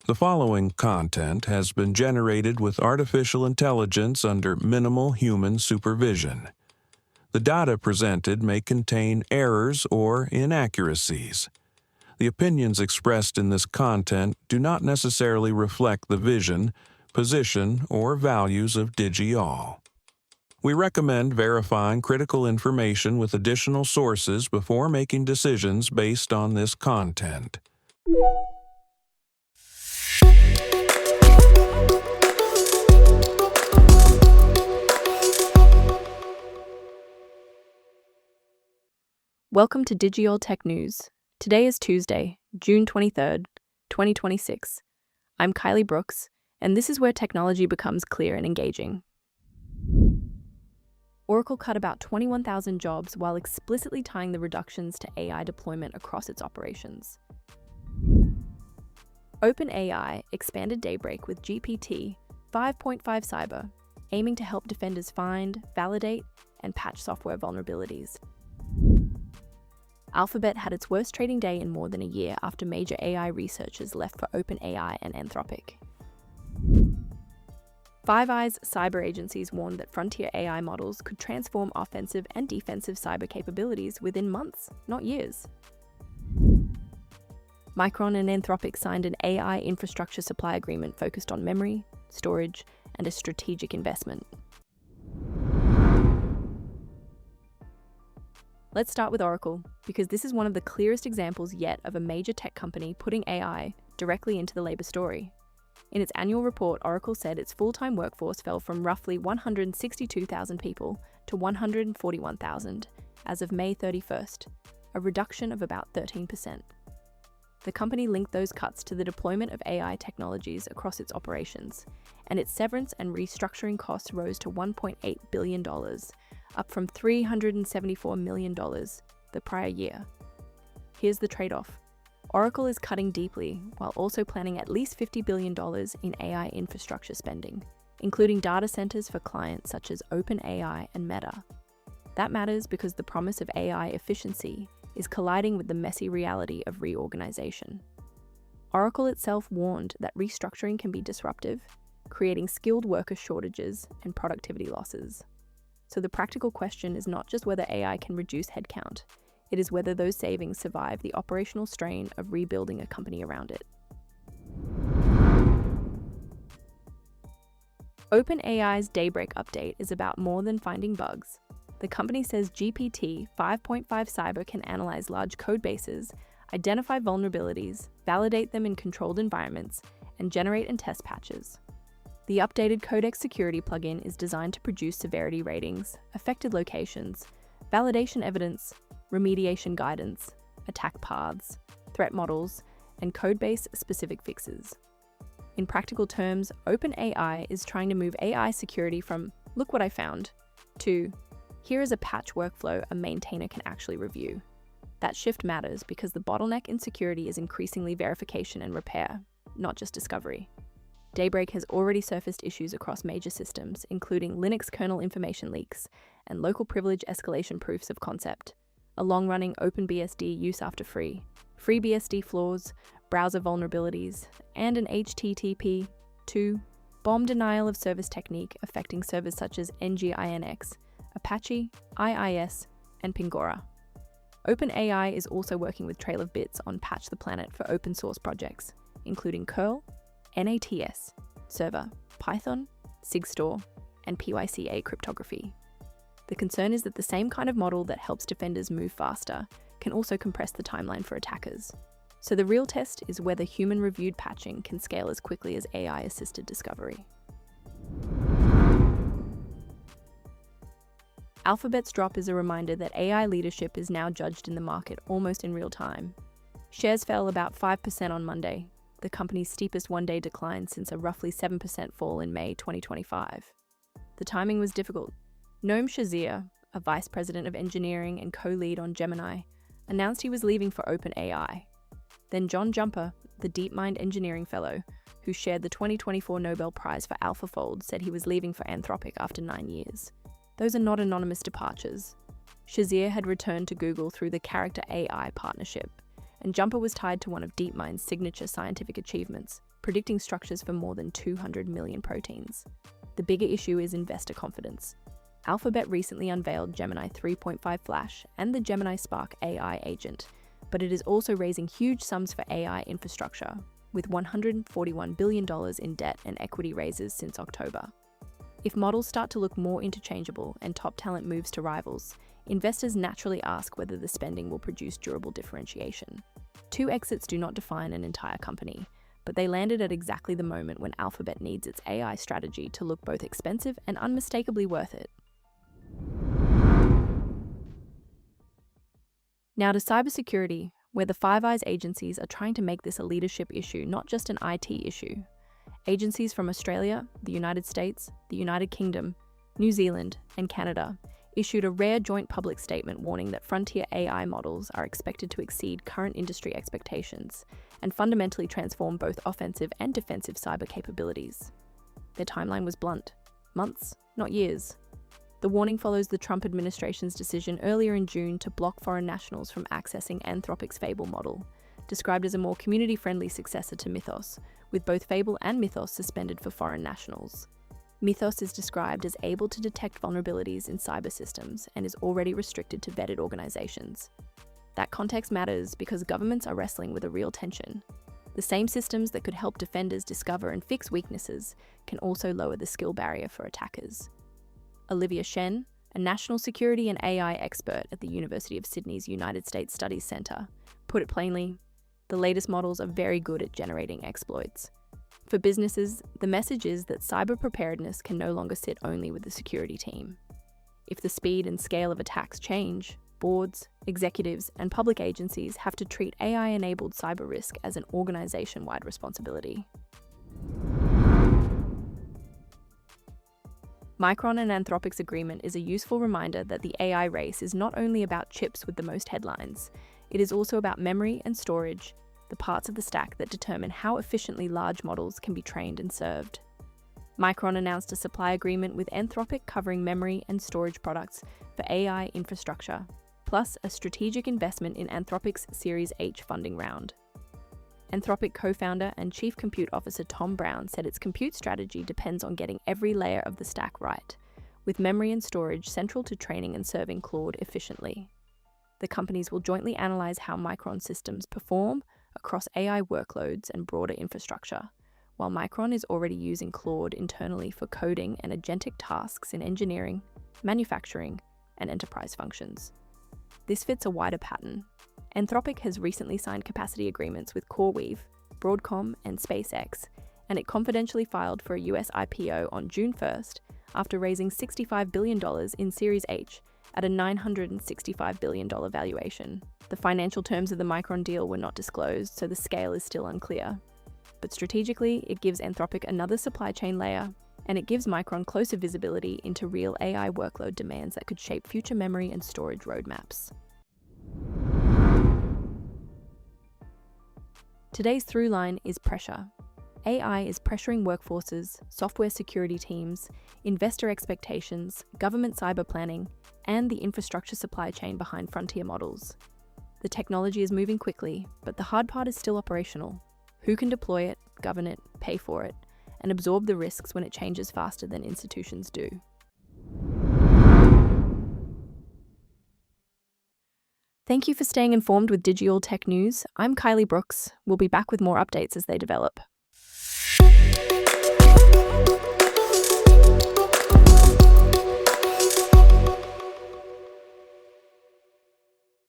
The following content has been generated with artificial intelligence under minimal human supervision. The data presented may contain errors or inaccuracies. The opinions expressed in this content do not necessarily reflect the vision, position, or values of DigiAll. We recommend verifying critical information with additional sources before making decisions based on this content. Welcome to DigiAll Tech News. Today is Tuesday, June 23rd, 2026. I'm Kylie Brooks, and this is where technology becomes clear and engaging. Oracle cut about 21,000 jobs while explicitly tying the reductions to AI deployment across its operations. OpenAI expanded Daybreak with G.P.T. 5.5 Cyber, aiming to help defenders find, validate, and patch software vulnerabilities. Alphabet had its worst trading day in more than a year after major AI researchers left for OpenAI and Anthropic. Five Eyes cyber agencies warned that frontier AI models could transform offensive and defensive cyber capabilities within months, not years. Micron and Anthropic signed an AI infrastructure supply agreement focused on memory, storage, and a strategic investment. Let's start with Oracle, because this is one of the clearest examples yet of a major tech company putting AI directly into the labor story. In its annual report, Oracle said its full-time workforce fell from roughly 162,000 people to 141,000 as of May 31st, a reduction of about 13%. The company linked those cuts to the deployment of AI technologies across its operations, and its severance and restructuring costs rose to $1.8 billion, up from $374 million the prior year. Here's the trade-off. Oracle is cutting deeply while also planning at least $50 billion in AI infrastructure spending, including data centers for clients such as OpenAI and Meta. That matters because the promise of AI efficiency is colliding with the messy reality of reorganization. Oracle itself warned that restructuring can be disruptive, creating skilled worker shortages and productivity losses. So the practical question is not just whether AI can reduce headcount, it is whether those savings survive the operational strain of rebuilding a company around it. OpenAI's Daybreak update is about more than finding bugs. The company says G.P.T. 5.5 Cyber can analyze large code bases, identify vulnerabilities, validate them in controlled environments, and generate and test patches. The updated Codex Security plugin is designed to produce severity ratings, affected locations, validation evidence, remediation guidance, attack paths, threat models, and codebase-specific fixes. In practical terms, OpenAI is trying to move AI security from "look what I found" to "here is a patch workflow a maintainer can actually review." That shift matters because the bottleneck in security is increasingly verification and repair, not just discovery. Daybreak has already surfaced issues across major systems, including Linux kernel information leaks and local privilege escalation proofs of concept, a long-running OpenBSD use after FreeBSD flaws, browser vulnerabilities, and an HTTP/2 bomb denial of service technique affecting servers such as NGINX, Apache, IIS, and Pingora. OpenAI is also working with Trail of Bits on Patch the Planet for open source projects, including curl, NATS, Server, Python, SigStore, and PYCA cryptography. The concern is that the same kind of model that helps defenders move faster can also compress the timeline for attackers. So the real test is whether human-reviewed patching can scale as quickly as AI-assisted discovery. Alphabet's drop is a reminder that AI leadership is now judged in the market almost in real time. Shares fell about 5% on Monday, the company's steepest one-day decline since a roughly 7% fall in May 2025. The timing was difficult. Noam Shazir, a vice president of engineering and co-lead on Gemini, announced he was leaving for OpenAI. Then John Jumper, the DeepMind engineering fellow, who shared the 2024 Nobel Prize for AlphaFold, said he was leaving for Anthropic after 9 years. Those are not anonymous departures. Shazir had returned to Google through the Character AI partnership, and Jumper was tied to one of DeepMind's signature scientific achievements, predicting structures for more than 200 million proteins. The bigger issue is investor confidence. Alphabet recently unveiled Gemini 3.5 Flash and the Gemini Spark AI agent, but it is also raising huge sums for AI infrastructure, with $141 billion in debt and equity raises since October. If models start to look more interchangeable and top talent moves to rivals, investors naturally ask whether the spending will produce durable differentiation. Two exits do not define an entire company, but they landed at exactly the moment when Alphabet needs its AI strategy to look both expensive and unmistakably worth it. Now to cybersecurity, where the Five Eyes agencies are trying to make this a leadership issue, not just an IT issue. Agencies from Australia, the United States, the United Kingdom, New Zealand, and Canada issued a rare joint public statement warning that frontier AI models are expected to exceed current industry expectations and fundamentally transform both offensive and defensive cyber capabilities. Their timeline was blunt: months, not years. The warning follows the Trump administration's decision earlier in June to block foreign nationals from accessing Anthropic's Fable model, described as a more community-friendly successor to Mythos, with both Fable and Mythos suspended for foreign nationals. Mythos is described as able to detect vulnerabilities in cyber systems and is already restricted to vetted organizations. That context matters because governments are wrestling with a real tension. The same systems that could help defenders discover and fix weaknesses can also lower the skill barrier for attackers. Olivia Shen, a national security and AI expert at the University of Sydney's United States Studies Centre, put it plainly, the latest models are very good at generating exploits. For businesses, the message is that cyber preparedness can no longer sit only with the security team. If the speed and scale of attacks change, boards, executives, and public agencies have to treat AI-enabled cyber risk as an organization-wide responsibility. Micron and Anthropic's agreement is a useful reminder that the AI race is not only about chips with the most headlines, it is also about memory and storage, the parts of the stack that determine how efficiently large models can be trained and served. Micron announced a supply agreement with Anthropic covering memory and storage products for AI infrastructure, plus a strategic investment in Anthropic's Series H funding round. Anthropic co-founder and chief compute officer Tom Brown said its compute strategy depends on getting every layer of the stack right, with memory and storage central to training and serving Claude efficiently. The companies will jointly analyze how Micron systems perform across AI workloads and broader infrastructure, while Micron is already using Claude internally for coding and agentic tasks in engineering, manufacturing, and enterprise functions. This fits a wider pattern. Anthropic has recently signed capacity agreements with CoreWeave, Broadcom, and SpaceX, and it confidentially filed for a US IPO on June 1st after raising $65 billion in Series H at a $965 billion valuation. The financial terms of the Micron deal were not disclosed, so the scale is still unclear. But strategically, it gives Anthropic another supply chain layer, and it gives Micron closer visibility into real AI workload demands that could shape future memory and storage roadmaps. Today's through line is pressure. AI is pressuring workforces, software security teams, investor expectations, government cyber planning, and the infrastructure supply chain behind frontier models. The technology is moving quickly, but the hard part is still operational. Who can deploy it, govern it, pay for it, and absorb the risks when it changes faster than institutions do? Thank you for staying informed with Digital Tech News. I'm Kylie Brooks. We'll be back with more updates as they develop.